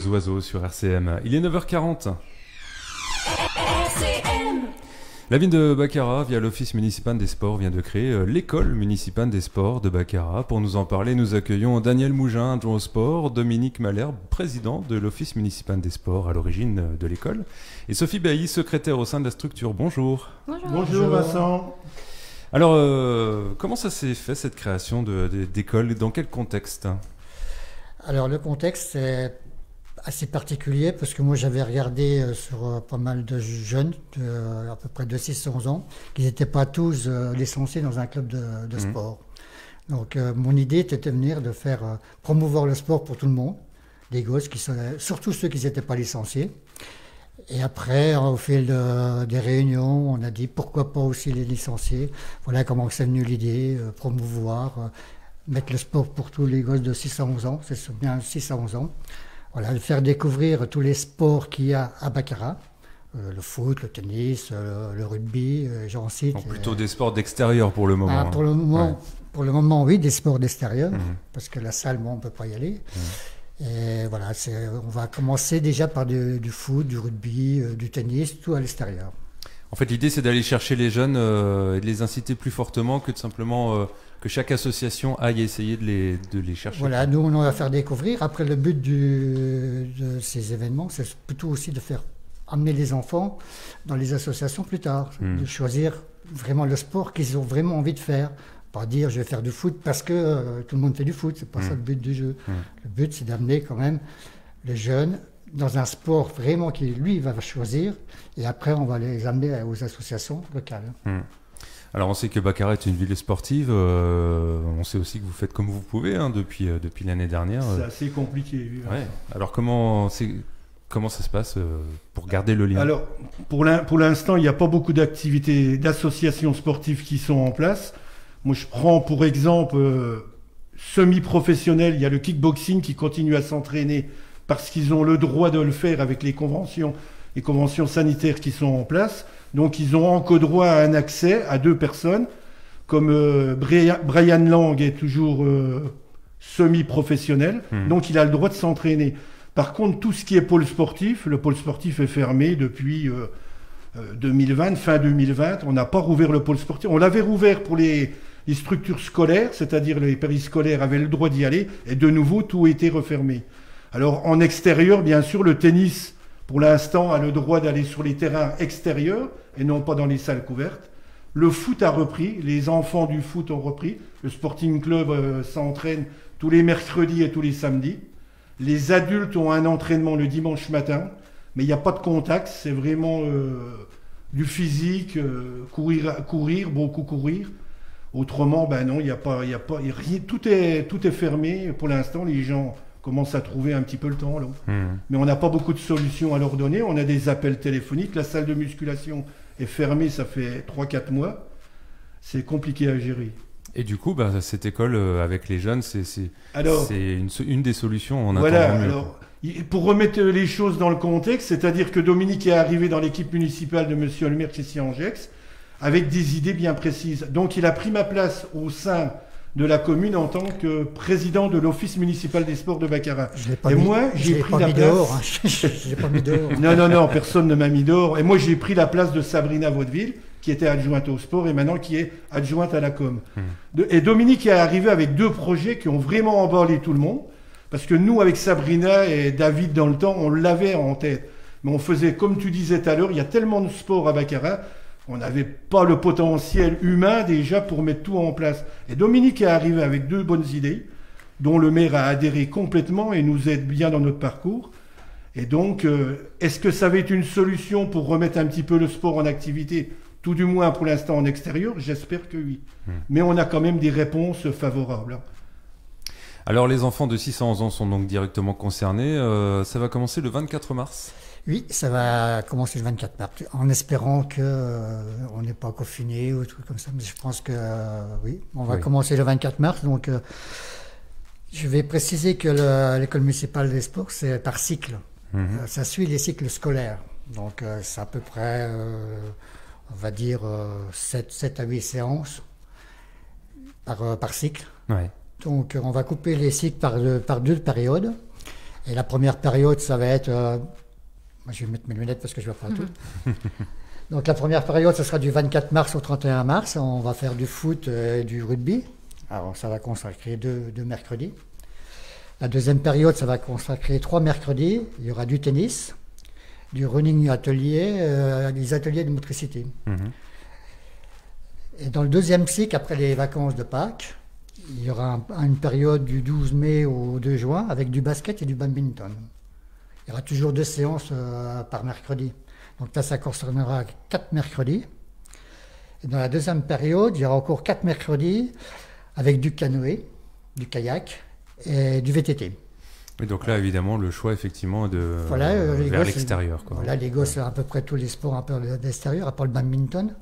oiseaux sur RCM. Il est 9h40. La ville de Baccarat, via l'Office municipal des sports, vient de créer l'école municipale des sports de Baccarat. Pour nous en parler, nous accueillons Daniel Mougin, adjoint au sport, Dominique Malherbe, président de l'Office municipal des sports à l'origine de l'école, et Sophie Bailly, secrétaire au sein de la structure. Bonjour. Bonjour Vincent. Alors, comment ça s'est fait cette création d'école? Dans quel contexte? Alors le contexte est assez particulier parce que moi j'avais regardé sur pas mal de jeunes, à peu près de 6-11 ans, qui n'étaient pas tous licenciés dans un club de sport. Donc mon idée était de venir de faire promouvoir le sport pour tout le monde, des gosses, surtout ceux qui n'étaient pas licenciés. Et après, au fil des réunions, on a dit pourquoi pas aussi les licenciés. Voilà comment c'est venu l'idée, promouvoir, mettre le sport pour tous les gosses de 6 à 11 ans, c'est bien 6 à 11 ans. Voilà, de faire découvrir tous les sports qu'il y a à Baccarat, le foot, le tennis, le rugby, j'en cite. Donc plutôt des sports d'extérieur pour le moment. Pour le moment, oui, des sports d'extérieur, parce que la salle, bon, on ne peut pas y aller. Et voilà, on va commencer déjà par du foot, du rugby, du tennis, tout à l'extérieur. En fait, l'idée, c'est d'aller chercher les jeunes et de les inciter plus fortement que de simplement que chaque association aille essayer de les chercher. Voilà, nous, on va faire découvrir. Après, le but de ces événements, c'est plutôt aussi de faire amener les enfants dans les associations plus tard, de choisir vraiment le sport qu'ils ont vraiment envie de faire. Pas dire je vais faire du foot parce que tout le monde fait du foot, c'est pas ça le but du jeu. Le but, c'est d'amener quand même les jeunes dans un sport vraiment qui lui va choisir, et après on va les amener aux associations locales. Alors on sait que Baccarat est une ville sportive, on sait aussi que vous faites comme vous pouvez depuis l'année dernière. C'est assez compliqué. Oui, ouais. Alors comment ça se passe pour garder le lien? Alors pour l'instant il n'y a pas beaucoup d'activités, d'associations sportives qui sont en place. Moi je prends pour exemple semi-professionnel, il y a le kickboxing qui continue à s'entraîner parce qu'ils ont le droit de le faire avec les conventions sanitaires qui sont en place. Donc ils ont encore droit à un accès à 2 personnes, comme Brian Lang est toujours semi-professionnel, donc il a le droit de s'entraîner. Par contre, tout ce qui est pôle sportif, le pôle sportif est fermé depuis 2020, fin 2020. On n'a pas rouvert le pôle sportif. On l'avait rouvert pour les structures scolaires, c'est-à-dire les périscolaires avaient le droit d'y aller, et de nouveau, tout a été refermé. Alors en extérieur, bien sûr, le tennis, pour l'instant, a le droit d'aller sur les terrains extérieurs et non pas dans les salles couvertes. Le foot a repris, les enfants du foot ont repris. Le Sporting Club s'entraîne tous les mercredis et tous les samedis. Les adultes ont un entraînement le dimanche matin, mais il n'y a pas de contact, c'est vraiment du physique, courir, beaucoup courir. Autrement, ben non, il n'y a pas rien, tout est fermé. Pour l'instant, les gens commence à trouver un petit peu le temps. Là. Mais on n'a pas beaucoup de solutions à leur donner. On a des appels téléphoniques. La salle de musculation est fermée, ça fait 3-4 mois. C'est compliqué à gérer. Et du coup, cette école avec les jeunes, c'est une des solutions en voilà, attendant mieux. Alors, pour remettre les choses dans le contexte, c'est-à-dire que Dominique est arrivé dans l'équipe municipale de M. Olmer Christian Gex avec des idées bien précises. Donc il a pris ma place au sein de la commune en tant que président de l'Office municipal des sports de Baccarat. Moi, j'ai pris la place. Je l'ai pas mis dehors. Non, personne ne m'a mis dehors. Et moi, j'ai pris la place de Sabrina Vaudeville, qui était adjointe au sport et maintenant qui est adjointe à la com. Et Dominique est arrivé avec 2 projets qui ont vraiment emballé tout le monde. Parce que nous, avec Sabrina et David dans le temps, on l'avait en tête. Mais on faisait, comme tu disais tout à l'heure, il y a tellement de sport à Baccarat. On n'avait pas le potentiel humain déjà pour mettre tout en place. Et Dominique est arrivé avec 2 bonnes idées, dont le maire a adhéré complètement et nous aide bien dans notre parcours. Et donc, est-ce que ça va être une solution pour remettre un petit peu le sport en activité, tout du moins pour l'instant en extérieur? J'espère que oui. Mais on a quand même des réponses favorables. Alors les enfants de 6 à 11 ans sont donc directement concernés. Ça va commencer le 24 mars. Oui, ça va commencer le 24 mars, en espérant qu'on n'est pas confiné ou truc comme ça. Mais je pense que oui, on va commencer le 24 mars. Donc, je vais préciser que l'école municipale des sports, c'est par cycle. Ça suit les cycles scolaires. Donc, c'est à peu près, on va dire, 7 à 8 séances par cycle. Ouais. Donc, on va couper les cycles par 2 périodes. Et la première période, ça va être... moi, je vais mettre mes lunettes parce que je ne vois pas tout. Donc la première période, ce sera du 24 mars au 31 mars. On va faire du foot et du rugby. Alors ça va consacrer deux mercredis. La deuxième période, ça va consacrer 3 mercredis. Il y aura du tennis, du running atelier, des ateliers de motricité. Et dans le deuxième cycle, après les vacances de Pâques, il y aura une période du 12 mai au 2 juin avec du basket et du badminton. Il y aura toujours 2 séances par mercredi. Donc là, ça concernera 4 mercredis. Et dans la deuxième période, il y aura encore 4 mercredis avec du canoë, du kayak et du VTT. Et donc là, évidemment, le choix, effectivement, de les vers gosses, l'extérieur. Voilà, les gosses, à peu près tous les sports un peu d'extérieur, à part le badminton.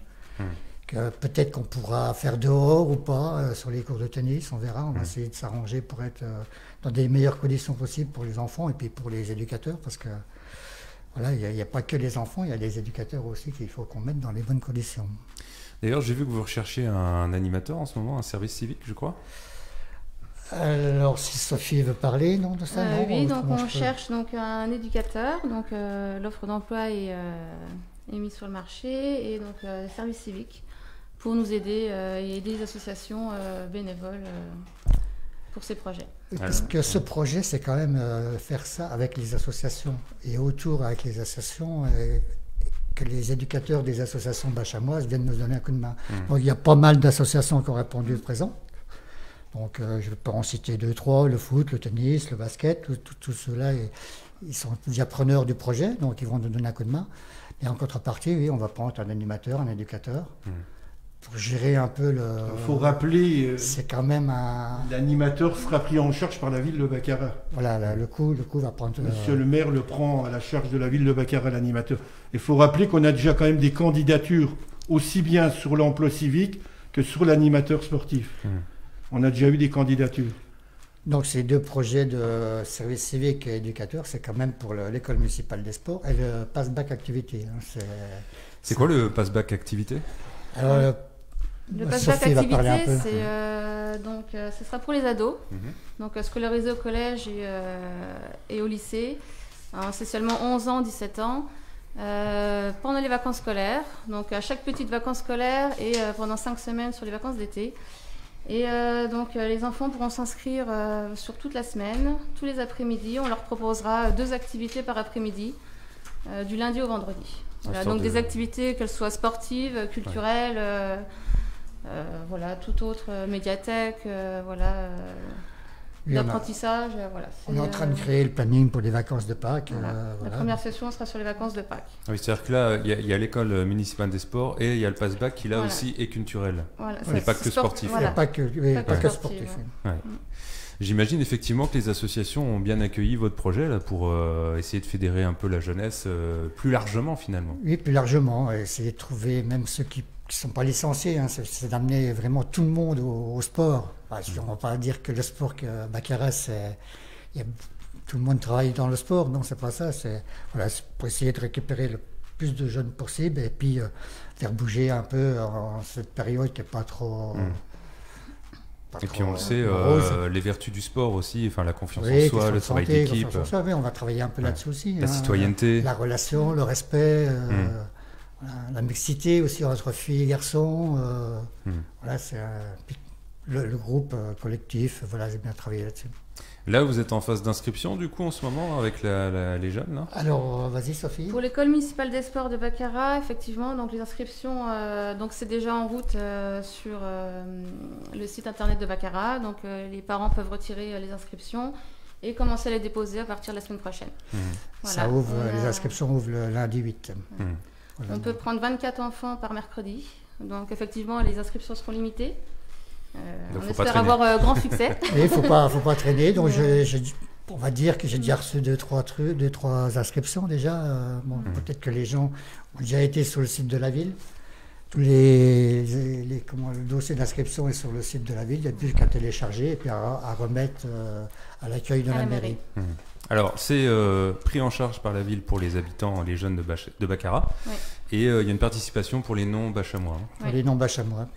Que peut-être qu'on pourra faire dehors ou pas sur les cours de tennis, on verra. On va essayer de s'arranger pour être dans des meilleures conditions possibles pour les enfants et puis pour les éducateurs, parce que voilà, il n'y a pas que les enfants, il y a les éducateurs aussi qu'il faut qu'on mette dans les bonnes conditions. D'ailleurs, j'ai vu que vous recherchez un animateur en ce moment, un service civique, je crois. Alors, si Sophie veut parler, non, de ça, non. Oui, donc on cherche donc un éducateur. Donc l'offre d'emploi est mise sur le marché, et donc service civique pour nous aider et aider les associations bénévoles pour ces projets. Parce que ce projet, c'est quand même faire ça avec les associations et autour avec les associations, que les éducateurs des associations bachamoises viennent nous donner un coup de main. Donc, il y a pas mal d'associations qui ont répondu présent. Donc je peux en citer 2, 3, le foot, le tennis, le basket, tout ceux-là, ils sont déjà preneurs du projet, donc ils vont nous donner un coup de main. Et en contrepartie, oui, on va prendre un animateur, un éducateur, pour gérer un peu le... Il faut rappeler, c'est quand même l'animateur sera pris en charge par la ville de Baccarat. Voilà, le coût va prendre... Monsieur le maire le prend à la charge de la ville de Baccarat, l'animateur. Il faut rappeler qu'on a déjà quand même des candidatures, aussi bien sur l'emploi civique que sur l'animateur sportif. On a déjà eu des candidatures. Donc ces 2 projets de service civique et éducateur, c'est quand même pour l'école municipale des sports et le pass-bac activité. C'est quoi le pass-back activité? Alors, le pass-back activité, ce sera pour les ados, donc scolarisés au collège et au lycée. C'est seulement 11 ans, 17 ans. Pendant les vacances scolaires, donc à chaque petite vacances scolaires et pendant 5 semaines sur les vacances d'été. Et donc les enfants pourront s'inscrire sur toute la semaine, tous les après-midi. On leur proposera 2 activités par après-midi, du lundi au vendredi. Voilà, donc des activités, qu'elles soient sportives, culturelles, voilà, tout autre, médiathèque, voilà, l'apprentissage. Voilà, on est en train de créer le planning pour les vacances de Pâques. La première session sera sur les vacances de Pâques. Oui, c'est-à-dire que là, il y a l'école municipale des sports et il y a le pass-bac qui là aussi est culturel. Voilà, n'est pas que sportif. Il n'y a pas que sportif. J'imagine effectivement que les associations ont bien accueilli votre projet là, pour essayer de fédérer un peu la jeunesse plus largement finalement. Oui, plus largement. Essayer de trouver même ceux qui ne sont pas licenciés. C'est d'amener vraiment tout le monde au sport. On ne va pas dire que le sport que Baccarat, tout le monde travaille dans le sport. Non, c'est pas ça. C'est pour essayer de récupérer le plus de jeunes possible et puis faire bouger un peu en cette période qui n'est pas trop... Et puis on le sait, les vertus du sport aussi, enfin la confiance en soi, le travail d'équipe. Oui, on va travailler un peu là-dessus aussi. La citoyenneté. La relation, le respect, la mixité aussi entre filles et garçons. Voilà, c'est le groupe collectif, voilà, j'ai bien travaillé là-dessus. Là, vous êtes en phase d'inscription du coup en ce moment avec les jeunes là? Alors, vas-y Sophie. Pour l'école municipale des sports de Baccarat, effectivement, donc les inscriptions, donc c'est déjà en route sur le site internet de Baccarat. Donc les parents peuvent retirer les inscriptions et commencer à les déposer à partir de la semaine prochaine. Voilà. Ça ouvre, les inscriptions ouvrent le lundi 8. Voilà. On peut prendre 24 enfants par mercredi. Donc effectivement, les inscriptions seront limitées. On espère avoir grand succès. Il ne faut pas traîner. Donc on va dire que j'ai déjà reçu 2-3 inscriptions déjà. Peut-être que les gens ont déjà été sur le site de la ville. Tous le dossier d'inscription est sur le site de la ville. Il n'y a plus qu'à télécharger et puis à remettre à l'accueil de la mairie. Alors, c'est pris en charge par la ville pour les habitants, les jeunes de Baccarat. Et il y a une participation pour les non-bachamois. Pour les non-bachamois.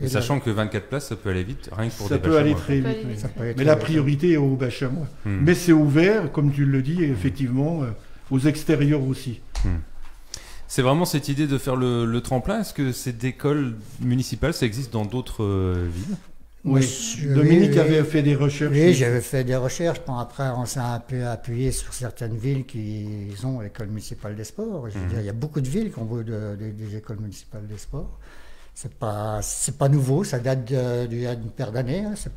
Et sachant que 24 places, ça peut aller vite, rien que pour ça des peut aller Bachamois. très vite. Oui. Mais la priorité est aux Bachamois. Mais c'est ouvert, comme tu le dis, effectivement, aux extérieurs aussi. C'est vraiment cette idée de faire le tremplin. Est-ce que cette école municipale, ça existe dans d'autres villes? Oui, Dominique avait fait des recherches. Oui, j'avais fait des recherches. Bon, après, on s'est un peu appuyé sur certaines villes qui ont l'école municipale des sports. Je veux dire, il y a beaucoup de villes qui ont des écoles municipales des sports. C'est pas nouveau, ça date d'il y a une paire d'années. Hein. C'est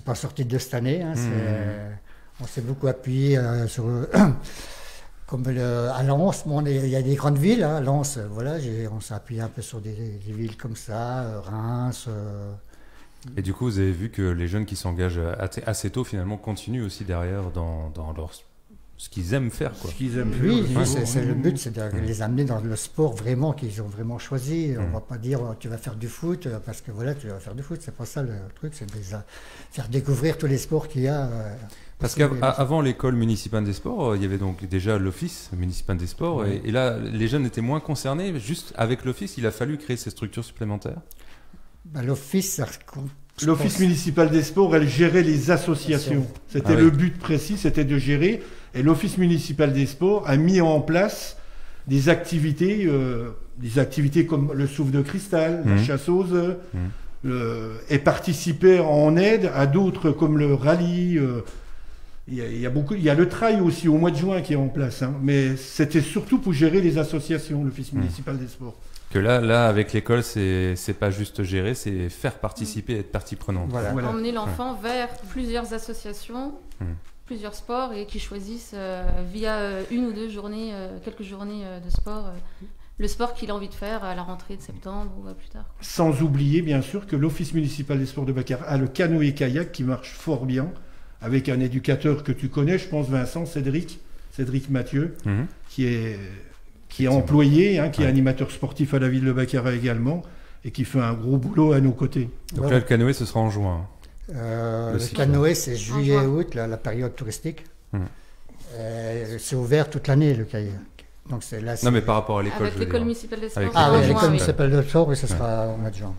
pas sorti de cette année. Hein. On s'est beaucoup appuyé sur comme à Lens. Bon, il y a des grandes villes. Hein. Lens, voilà, on s'est appuyé un peu sur des villes comme ça, Reims. Et du coup, vous avez vu que les jeunes qui s'engagent assez tôt, finalement, continuent aussi derrière dans ce qu'ils aiment faire, quoi. Ce qu'ils aiment oui, c'est le but, c'est de les amener dans le sport vraiment qu'ils ont vraiment choisi. On va pas dire tu vas faire du foot parce que voilà, tu vas faire du foot. C'est pas ça le truc, c'est de faire découvrir tous les sports qu'il y a. Parce qu'avant l'école municipale des sports, il y avait donc déjà l'office municipal des sports, et là, les jeunes étaient moins concernés. Juste avec l'office, il a fallu créer ces structures supplémentaires. L'office municipal des sports, elle gérait les associations. C'était le but précis, c'était de gérer. Et l'office municipal des sports a mis en place des activités comme le souffle de cristal, la chasse aux œufs, et participait en aide à d'autres comme le rallye. Il y a le trail aussi au mois de juin qui est en place, hein. Mais c'était surtout pour gérer les associations, l'office municipal des sports. Que là, avec l'école, c'est pas juste gérer, c'est faire participer, être partie prenante. Voilà. Emmener l'enfant vers plusieurs associations, plusieurs sports, et qui choisissent via une ou deux journées, quelques journées de sport, le sport qu'il a envie de faire à la rentrée de septembre ou plus tard. Sans oublier, bien sûr, que l'Office municipal des sports de Baccarat a le canoë-kayak qui marche fort bien, avec un éducateur que tu connais, je pense, Vincent, Cédric Mathieu, qui est employé, hein, qui est animateur sportif à la ville de Baccarat également, et qui fait un gros boulot à nos côtés. Donc là, le canoë, ce sera en juin. Le canoë, c'est juillet-août, la période touristique. C'est ouvert toute l'année, le kayak. Donc là, non, mais par rapport à l'école. Avec l'école municipale des sports. L'école municipale des sports, oui, ce sera au mois de juin.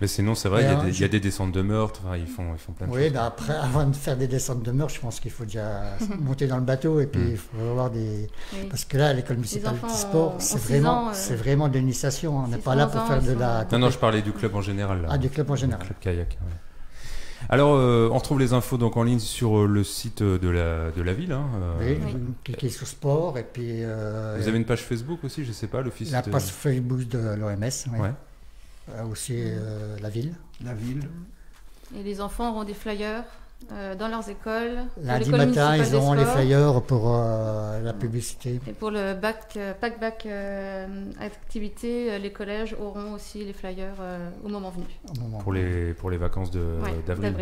Mais sinon, c'est vrai, il y a des descentes de meurtres, ils font plein de choses. Oui, après, avant de faire des descentes de meurtres, je pense qu'il faut déjà monter dans le bateau et puis il faut avoir des... Oui. Parce que là, l'école municipale du sport, c'est vraiment de l'initiation. On n'est pas là pour faire de la... Non, je parlais du club en général. Là. Du club en général. Le club kayak, ouais. Alors, on retrouve les infos donc en ligne sur le site de la ville. Hein, vous cliquez sur sport et puis... vous avez une page Facebook aussi, je ne sais pas, l'office... La page Facebook de l'OMS, oui. Ouais. Aussi la ville. Et les enfants auront des flyers dans leurs écoles. Lundi matin, ils auront les flyers pour la publicité. Et pour le pack-back activité, les collèges auront aussi les flyers au moment venu. Pour les vacances d'avril.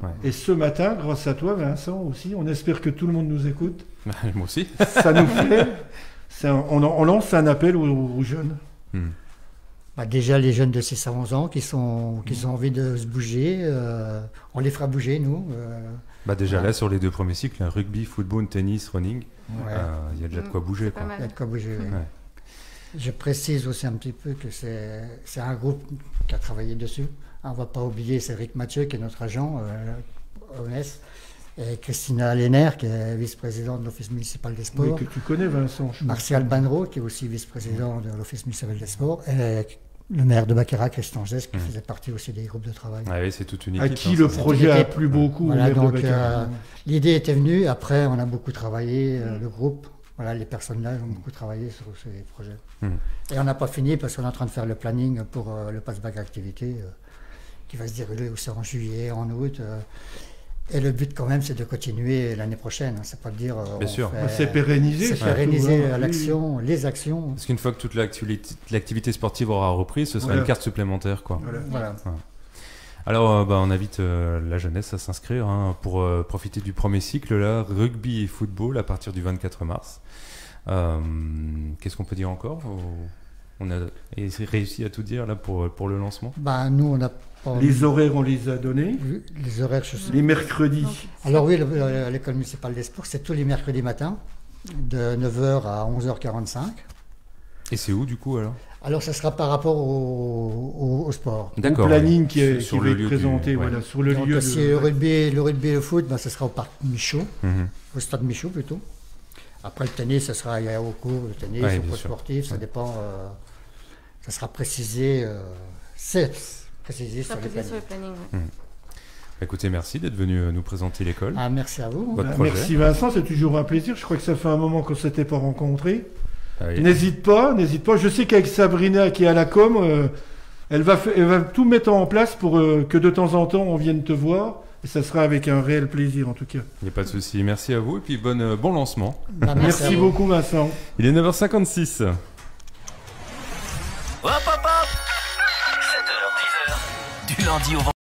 Ouais. Et ce matin, grâce à toi, Vincent, aussi, on espère que tout le monde nous écoute. Moi aussi. Ça nous fait... on lance un appel aux jeunes. Déjà, les jeunes de 6 à 11 ans qui ont envie de se bouger, on les fera bouger, nous. Déjà là, sur les 2 premiers cycles, rugby, football, tennis, running, il y a déjà de quoi bouger. Il y a de quoi bouger, oui. Je précise aussi un petit peu que c'est un groupe qui a travaillé dessus. On ne va pas oublier Cédric Mathieu, qui est notre agent OMS, et Christina Lénaire, qui est vice-présidente de l'Office municipal des sports. Oui, que tu connais, Vincent. Martial Banro, qui est aussi vice-président de l'Office municipal des sports. Et le maire de Baccarat, Christian Gest, qui faisait partie aussi des groupes de travail. Ah oui, c'est toute une équipe. À qui le projet a plu beaucoup. Voilà, donc l'idée était venue. Après, on a beaucoup travaillé, le groupe. Voilà, les personnes là ont beaucoup travaillé sur ces projets. Et on n'a pas fini parce qu'on est en train de faire le planning pour le pass-back activité qui va se dérouler aussi en juillet, en août. Et le but quand même, c'est de continuer l'année prochaine. C'est pas de dire. Bien sûr. C'est pérenniser. C'est pérenniser l'action, les actions. Parce qu'une fois que toute l'activité sportive aura repris, ce sera une carte supplémentaire, quoi. Voilà. Alors, on invite la jeunesse à s'inscrire pour profiter du premier cycle, là, rugby et football, à partir du 24 mars. Qu'est-ce qu'on peut dire encore? On a réussi à tout dire là pour le lancement. Nous, on a les horaires, on les a donnés. Les horaires, les mercredis. Alors oui, l'école municipale des sports, c'est tous les mercredis matins, de 9h à 11h45. Et c'est où du coup alors? Alors ça sera par rapport au sport. D'accord. Au planning qui sur va le être lieu présenté, voilà, sur le lieu. Si le rugby et le foot, ben, ça sera au parc Michaud, au stade Michaud plutôt. Après le tennis, ça sera au cours, le tennis, au cours sportif, ça dépend. Ça sera précisé. C'est précisé sur le planning. Écoutez, merci d'être venu nous présenter l'école. Ah, merci à vous. Merci Vincent, c'est toujours un plaisir. Je crois que ça fait un moment qu'on ne s'était pas rencontrés. Ah oui. N'hésite pas. Je sais qu'avec Sabrina qui est à la com, elle va tout mettre en place pour que de temps en temps on vienne te voir. Et ça sera avec un réel plaisir en tout cas. Il n'y a pas de souci. Merci à vous et puis bon lancement. Merci beaucoup Vincent. Il est 9h56. Hop, hop, hop 7h, 10h, du lundi au vendredi.